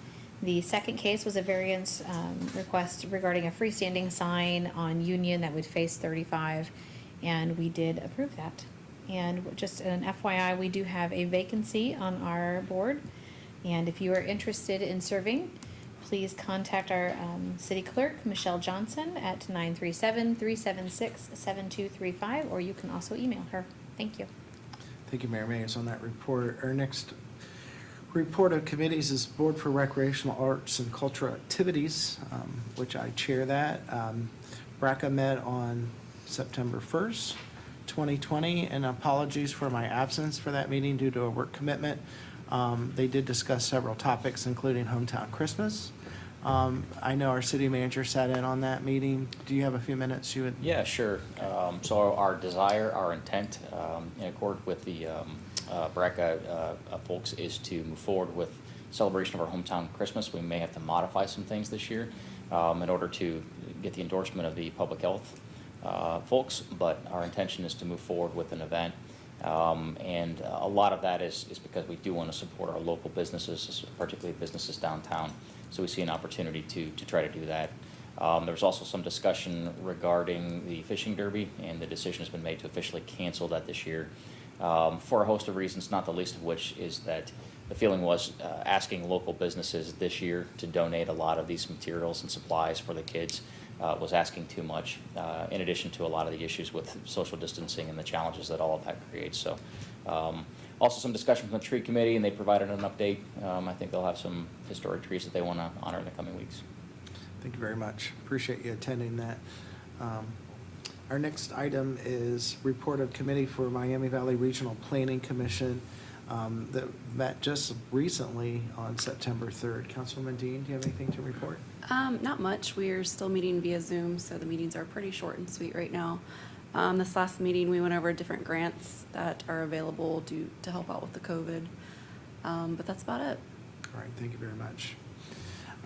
The second case was a variance request regarding a freestanding sign on Union that would face 35, and we did approve that. And just an FYI, we do have a vacancy on our board. And if you are interested in serving, please contact our city clerk, Michelle Johnson, at 937-376-7235, or you can also email her. Thank you. Thank you, Mayor Mayes, on that report. Our next report of committees is Board for Recreational Arts and Cultural Activities, which I chair that. BRCA met on September 1st, 2020, and apologies for my absence for that meeting due to a work commitment. They did discuss several topics, including hometown Christmas. I know our city manager sat in on that meeting. Do you have a few minutes you would? Yeah, sure. So our desire, our intent, in accord with the BRCA folks, is to move forward with celebration of our hometown Christmas. We may have to modify some things this year in order to get the endorsement of the public health folks, but our intention is to move forward with an event. And a lot of that is because we do want to support our local businesses, particularly businesses downtown. So we see an opportunity to try to do that. There was also some discussion regarding the fishing derby, and the decision has been made to officially cancel that this year for a host of reasons, not the least of which is that the feeling was asking local businesses this year to donate a lot of these materials and supplies for the kids was asking too much, in addition to a lot of the issues with social distancing and the challenges that all of that creates. So also some discussion from the tree committee, and they provided an update. I think they'll have some historic trees that they want to honor in the coming weeks. Thank you very much. Appreciate you attending that. Our next item is report of committee for Miami Valley Regional Planning Commission that met just recently on September 3rd. Councilwoman Dean, do you have anything to report? Not much. We're still meeting via Zoom, so the meetings are pretty short and sweet right now. This last meeting, we went over different grants that are available to help out with the COVID. But that's about it. All right, thank you very much.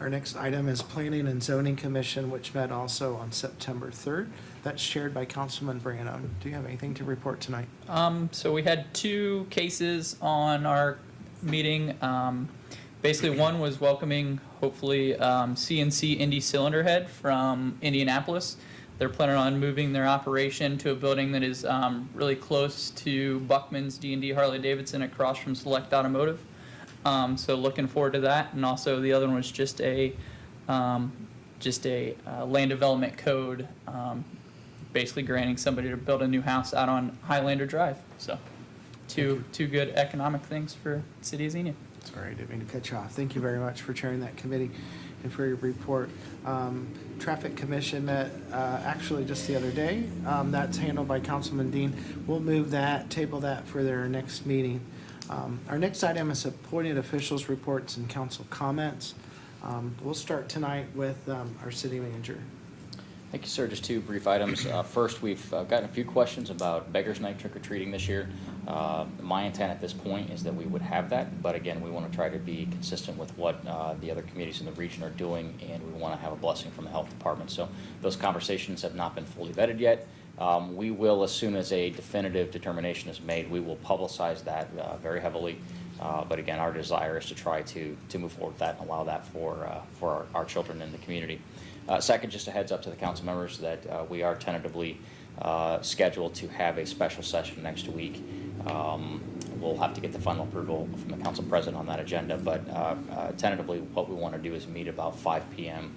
Our next item is Planning and Zoning Commission, which met also on September 3rd. That's chaired by Councilman Branham. Do you have anything to report tonight? So we had 2 cases on our meeting. Basically, one was welcoming, hopefully, CNC Indy Cylinder Head from Indianapolis. They're planning on moving their operation to a building that is really close to Buckman's D&D Harley-Davidson across from Select Automotive. So looking forward to that. And also the other one was just a land development code, basically granting somebody to build a new house out on Highlander Drive. So two good economic things for the city of Xenia. Sorry, I didn't mean to cut you off. Thank you very much for chairing that committee and for your report. Traffic Commission met actually just the other day. That's handled by Councilman Dean. We'll move that, table that for their next meeting. Our next item is appointed officials reports and council comments. We'll start tonight with our city manager. Thank you, sir. Just 2 brief items. First, we've gotten a few questions about Beggars Night trick-or-treating this year. My intent at this point is that we would have that, but again, we want to try to be consistent with what the other communities in the region are doing, and we want to have a blessing from the health department. So those conversations have not been fully vetted yet. We will, as soon as a definitive determination is made, we will publicize that very heavily. But again, our desire is to try to move forward with that and allow that for our children in the community. Second, just a heads up to the council members that we are tentatively scheduled to have a special session next week. We'll have to get the final approval from the council president on that agenda, but tentatively what we want to do is meet about 5 p.m.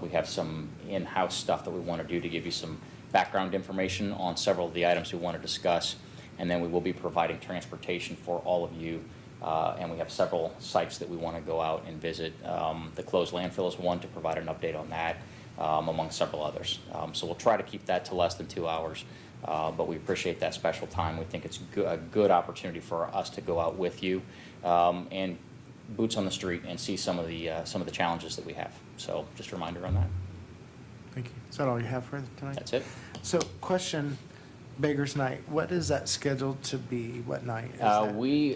We have some in-house stuff that we want to do to give you some background information on several of the items we want to discuss, and then we will be providing transportation for all of you. And we have several sites that we want to go out and visit. The closed landfill is one, to provide an update on that, among several others. So we'll try to keep that to less than 2 hours, but we appreciate that special time. We think it's a good opportunity for us to go out with you and boots on the street and see some of the challenges that we have. So just a reminder on that. Thank you. Is that all you have for tonight? That's it. So question, Beggars Night, what is that scheduled to be? What night is that? We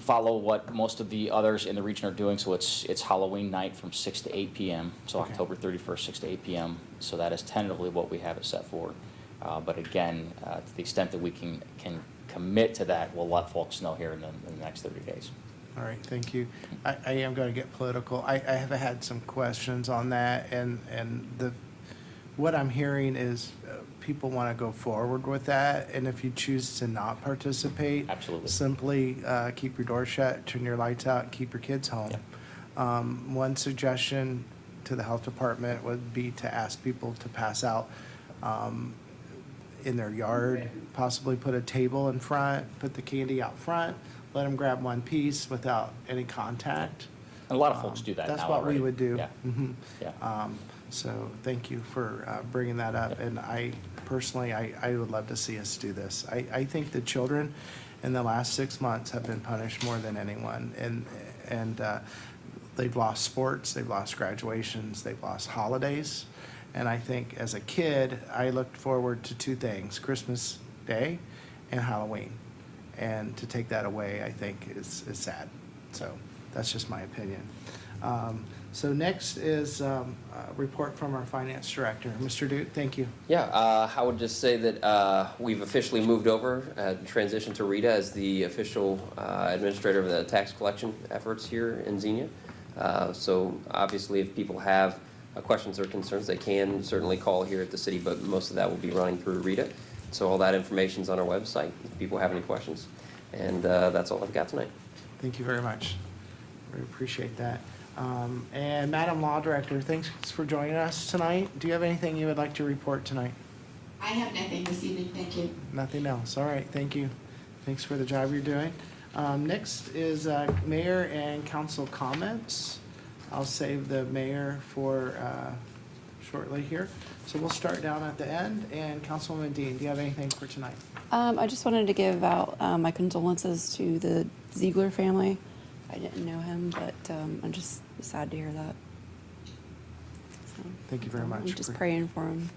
follow what most of the others in the region are doing, so it's Halloween night from 6 to 8 p.m. So Okay. October 31st, 6 to 8 p.m. So that is tentatively what we have it set for. But again, to the extent that we can commit to that, we'll let folks know here in the next 30 days. All right, thank you. I am going to get political. I have had some questions on that, and the what I'm hearing is people want to go forward with that, and if you choose to not participate, Absolutely. simply keep your door shut, turn your lights out, keep your kids home. One suggestion to the health department would be to ask people to pass out in their yard, possibly put a table in front, put the candy out front, let them grab one piece without any contact. And a lot of folks do that now That's what already. we would do. Yeah. Mhm. Yeah. So thank you for bringing that up. And I personally, I would love to see us do this. I think the children in the last 6 months have been punished more than anyone. And they've lost sports, they've lost graduations, they've lost holidays. And I think as a kid, I looked forward to two things, Christmas Day and Halloween. And to take that away, I think is sad. So that's just my opinion. So next is a report from our finance director. Mr. Duke, thank you. Yeah, I would just say that we've officially moved over, transitioned to Rita as the official administrator of the tax collection efforts here in Xenia. So obviously, if people have questions or concerns, they can certainly call here at the city, but most of that will be running through Rita. So all that information's on our website if people have any questions. And that's all I've got tonight. Thank you very much. We appreciate that. And Madam Law Director, thanks for joining us tonight. Do you have anything you would like to report tonight? I have nothing this evening, thank you. Nothing else. All right, thank you. Thanks for the job you're doing. Next is mayor and council comments. I'll save the mayor for shortly here. So we'll start down at the end. And Councilwoman Dean, do you have anything for tonight? I just wanted to give out my condolences to the Ziegler family. I didn't know him, but I'm just sad to hear that. So, Thank you very much. I'm just praying for him.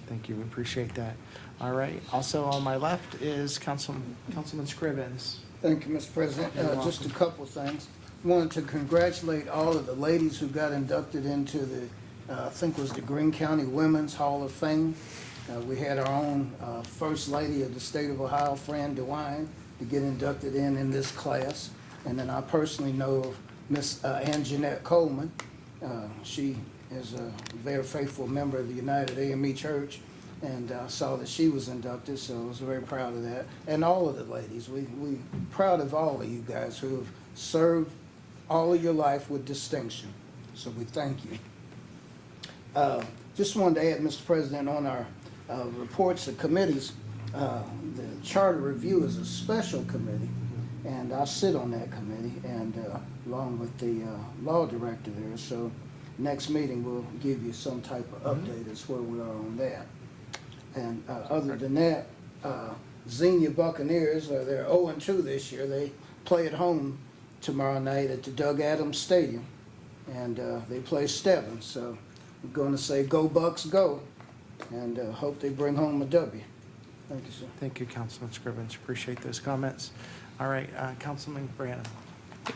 Thank you, we appreciate that. All right, also on my left is Councilman Scrivens. Thank you, Mr. President. You're Just a welcome. couple of things. Wanted to congratulate all of the ladies who got inducted into the, I think it was the Greene County Women's Hall of Fame. We had our own First Lady of the State of Ohio, Fran DeWine, to get inducted in this class. And then I personally know of Miss Anjanette Coleman. She is a very faithful member of the United AME Church, and I saw that she was inducted, so I was very proud of that. And all of the ladies, we proud of all of you guys who have served all of your life with distinction. So we thank you. Just wanted to add, Mr. President, on our reports of committees, the Charter Review is a special committee, and I sit on that committee, and along with the law director there. So next meeting, we'll give you some type of update as where we are on that. And other than that, Xenia Buccaneers, they're 0-2 this year. They play at home tomorrow night at the Doug Adams Stadium, and they play Stebbins. So I'm going to say go Bucks go, and hope they bring home a W. Thank you, sir. Thank you, Councilman Scrivens, appreciate those comments. All right, Councilman Branham.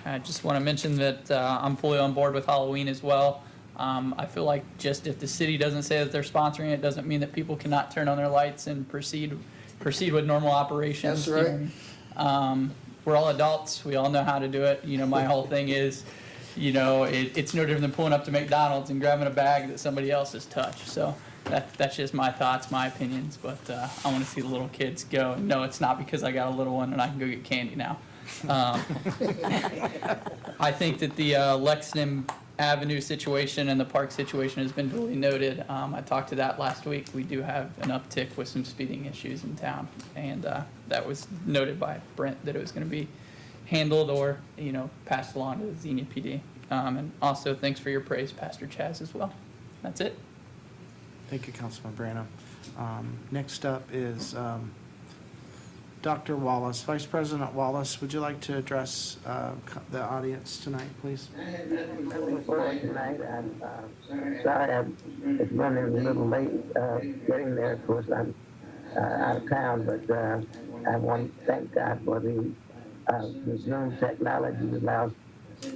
I just want to mention that I'm fully on board with Halloween as well. I feel like just if the city doesn't say that they're sponsoring it, doesn't mean that people cannot turn on their lights and proceed with normal operations. That's right. We're all adults. We all know how to do it. You know, my whole thing is, you know, it's no different than pulling up to McDonald's and grabbing a bag that somebody else has touched. So that's just my thoughts, my opinions. But I want to see the little kids go. And no, it's not because I got a little one and I can go get candy now. I think that the Lexington Avenue situation and the park situation has been duly noted. I talked to that last week. We do have an uptick with some speeding issues in town, and that was noted by Brent that it was going to be handled or, you know, passed along to the Xenia PD. And also, thanks for your praise, Pastor Chaz, as well. That's it. Thank you, Councilman Branham. Next up is Dr. Wallace. Vice President Wallace, would you like to address the audience tonight, please? I have nothing for tonight. I'm sorry it's running a little late getting there. Of course, I'm out of town, but I want to thank God for the Zoom technology that allows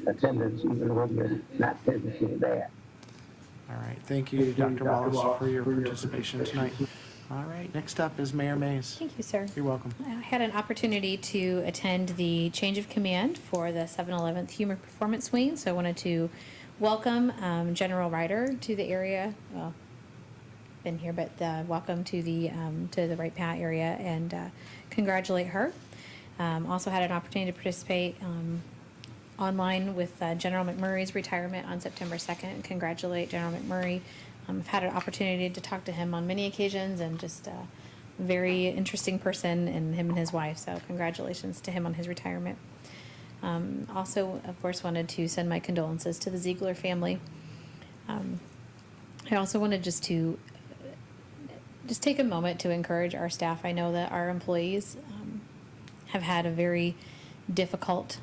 attendance even when you're not physically there. All right, thank you, Dr. Wallace, for your participation tonight. All right, next up is Mayor Mays. Thank you, sir. You're welcome. I had an opportunity to attend the change of command for the 7-Eleventh Human Performance Wing, so I wanted to welcome General Ryder to the area. Well, been here, but welcome to the Wright Pat area, and congratulate her. Also had an opportunity to participate online with General McMurray's retirement on September 2nd. Congratulate General McMurray. I've had an opportunity to talk to him on many occasions, and just a very interesting person, and him and his wife. So congratulations to him on his retirement. Also, of course, wanted to send my condolences to the Ziegler family. I also wanted just take a moment to encourage our staff. I know that our employees have had a very difficult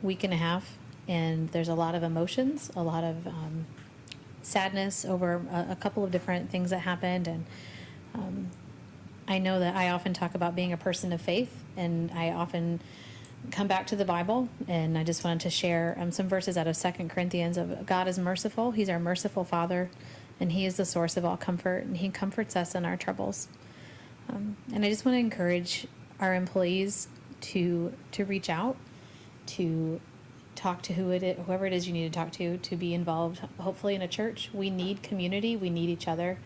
week and a half, and there's a lot of emotions, a lot of sadness over a couple of different things that happened. And I know that I often talk about being a person of faith, and I often come back to the Bible, and I just wanted to share some verses out of 2 Corinthians of God is merciful. He's our merciful Father, and He is the source of all comfort, and He comforts us in our troubles. And I just want to encourage our employees to reach out, to talk to whoever it is you need to talk to be involved, hopefully in a church. We need community. We need each other.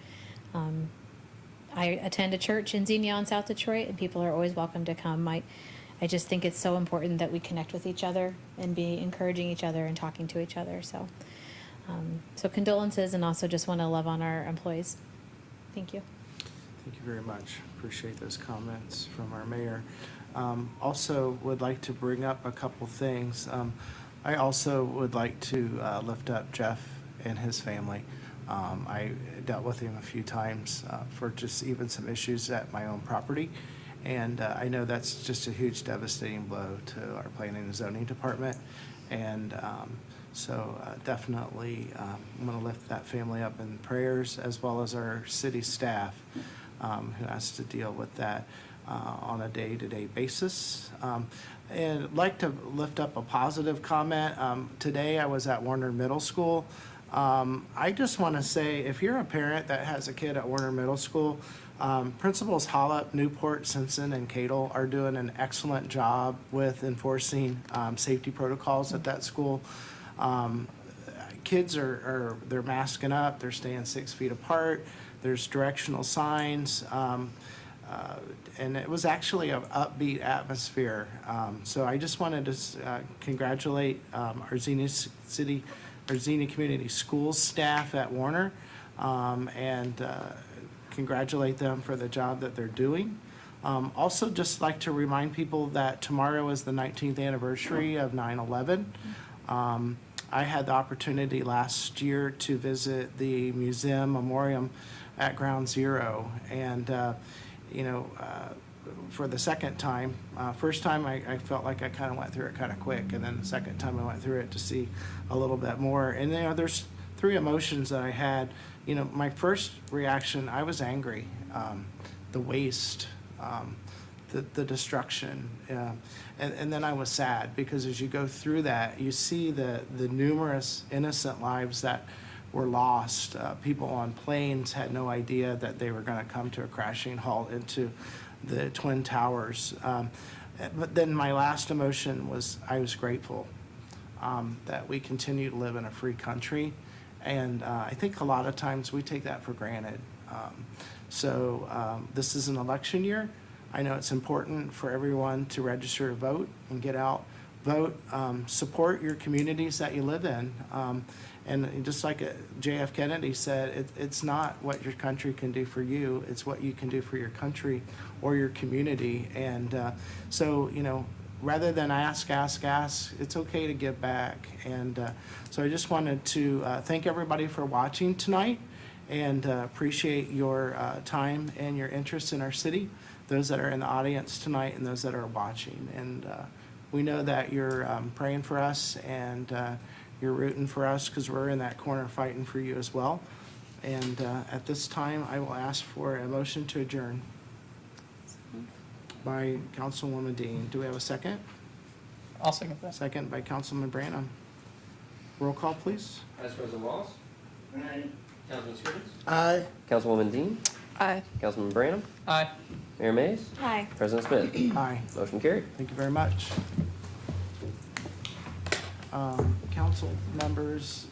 I attend a church in Xenia in South Detroit, and people are always welcome to come. I just think it's so important that we connect with each other and be encouraging each other and talking to each other. So condolences, and also just want to love on our employees. Thank you. Thank you very much. Appreciate those comments from our mayor. Also would like to bring up a couple things. I also would like to lift up Jeff and his family. I dealt with him a few times for just even some issues at my own property. And I know that's just a huge devastating blow to our planning and zoning department. And so definitely I'm going to lift that family up in prayers, as well as our city staff who has to deal with that on a day-to-day basis. And I'd like to lift up a positive comment. Today I was at Warner Middle School. I just want to say, if you're a parent that has a kid at Warner Middle School, Principals Hollop, Newport, Simpson, and Cadle are doing an excellent job with enforcing safety protocols at that school. Kids they're masking up, they're staying 6 feet apart, there's directional signs, and it was actually an upbeat atmosphere. So I just wanted to congratulate our Xenia Community Schools staff at Warner, and congratulate them for the job that they're doing. Also, just like to remind people that tomorrow is the 19th anniversary of 9/11. I had the opportunity last year to visit the museum memoriam at Ground Zero, and for the second time, first time I felt like I kind of went through it kind of quick, and then the second time I went through it to see a little bit more. And there's three emotions that I had. My first reaction, I was angry. The waste, the destruction, and then I was sad, because as you go through that, you see the numerous innocent lives that were lost. People on planes had no idea that they were going to come to a crashing halt into the Twin Towers. But then my last emotion was, I was grateful that we continue to live in a free country. And I think a lot of times we take that for granted. This is an election year. I know it's important for everyone to register to vote and get out, vote, support your communities that you live in. And just like J.F. Kennedy said, it's not what your country can do for you, it's what you can do for your country or your community. And rather than ask, it's okay to give back. And so I just wanted to thank everybody for watching tonight, and appreciate your time and your interest in our city, those that are in the audience tonight and those that are watching. And we know that you're praying for us, and you're rooting for us, because we're in that corner fighting for you as well. And at this time, I will ask for a motion to adjourn by Councilwoman Dean. Do we have a second? I'll second that. Second by Councilman Branham. Roll call, please. Vice President Walls? Aye. Councilman Stevens? Aye. Councilwoman Dean? Aye. Councilman Branham? Aye. Mayor Mays? Hi. President Smith? Aye. Motion carried. Thank you very much. Council members,